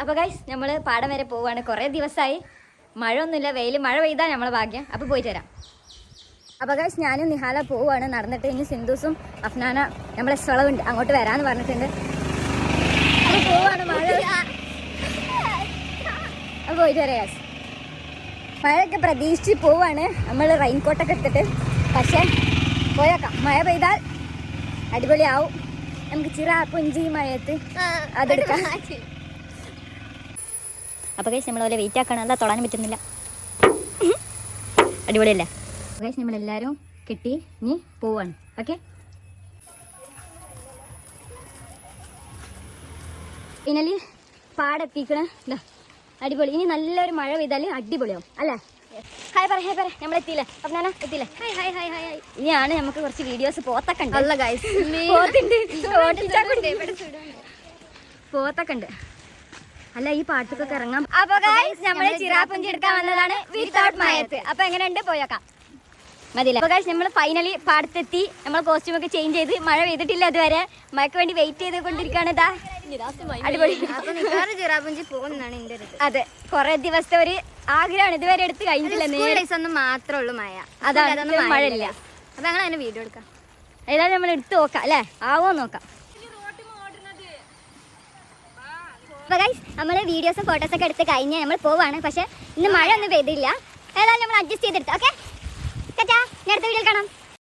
അപ്പോൾ ഗൈസ് നമ്മൾ പാടം വരെ പോവുകയാണ്. കുറേ ദിവസമായി മഴ ഒന്നുമില്ല, മഴ പെയ്താൽ നമ്മളെ ഭാഗ്യം. അപ്പോൾ പോയിട്ട് വരാം. അപ്പോൾ ഗൈസ് ഞാനും നിഹാല പോവുകയാണ് നടന്നിട്ട്. ഇനി സിന്ധൂസും അഫ്നാന നമ്മളെ സ്ഥലമുണ്ട് അങ്ങോട്ട് വരാമെന്ന് പറഞ്ഞിട്ടുണ്ട്. അപ്പോൾ പോവുകയാണ്. അപ്പോൾ പോയിട്ട് വരാം ഗൈസ്. മഴയൊക്കെ പ്രതീക്ഷിച്ച് പോവാണ് നമ്മൾ, റെയിൻകോട്ടൊക്കെ എടുത്തിട്ട്. പക്ഷേ പോയേക്കാം, മഴ പെയ്താൽ അടിപൊളിയാവും. നമുക്ക് ചിറാപ്പുഞ്ചി മഴയത്ത് അതെടുക്കാം. അപ്പോൾ ഗൈസ് നമ്മളെ വെയിറ്റ് ആക്കണം, അല്ല തൊടാനും പറ്റുന്നില്ല. അടിപൊളിയല്ലേ ഗൈസ്? നമ്മളെല്ലാവരും കെട്ടി ഇനി പോവാണ്. ഓക്കെ, ഫൈനലി പാടെത്തിക്കണ അടിപൊളി. ഇനി നല്ലൊരു മഴ പെയ്താൽ അടിപൊളിയാവും അല്ലേ? ഹായ് പറ നമ്മളെത്തിയില്ലേ? അപ്പനാ എത്തിയില്ലേ? ഇനിയാണ് നമുക്ക് കുറച്ച് വീഡിയോസ് പോത്തൊക്കെ ഉണ്ട്. പോത്തൊക്കെ ഉണ്ട്. അല്ല ഈ പാട്ടൊക്കെ ഇറങ്ങാം. അപ്പൊ നമ്മള് ചിറാപ്പുഞ്ചി എടുക്കാൻ വന്നതാണ് വിത്തൗട്ട് മഴയത്ത്. അപ്പൊ എങ്ങനെയുണ്ട് പോയേക്കാം മതിയില്ല. അപ്പൊ നമ്മൾ ഫൈനലി പാടത്തെത്തി. നമ്മൾ കോസ്റ്റ്യൂം ഒക്കെ ചേഞ്ച് ചെയ്ത്, മഴ പെയ്തിട്ടില്ല അതുവരെ. മഴക്ക് വേണ്ടി വെയിറ്റ് ചെയ്തുകൊണ്ടിരിക്കുകയാണ്. ഇതാ അടിപൊളി ചിറാപ്പുഞ്ചി പോകുന്നതാണ് എന്റെ ഒരു. അതെ, കുറെ ദിവസത്തെ ഒരു ആഗ്രഹമാണ്, ഇതുവരെ എടുത്ത് കഴിഞ്ഞിട്ടില്ല. മാത്രമേ ഉള്ളൂ മഴ, അതാണ് മഴയില്ല. അപ്പൊ ഞങ്ങൾ അതിന് വീഡിയോ എടുക്കാം. ഏതായാലും നമ്മൾ എടുത്ത് നോക്കാം അല്ലേ, ആവോ നോക്കാം. നമ്മൾ വീഡിയോസും ഫോട്ടോസൊക്കെ എടുത്ത് കഴിഞ്ഞ് നമ്മൾ പോവാണ്. പക്ഷെ ഇന്ന് മഴ ഒന്നും പെയ്തില്ല. ഏതായാലും നമ്മൾ അഡ്ജസ്റ്റ് ചെയ്തെടുത്ത്. ഓക്കെ, ഞാൻ അടുത്ത വീഡിയോ കാണാം.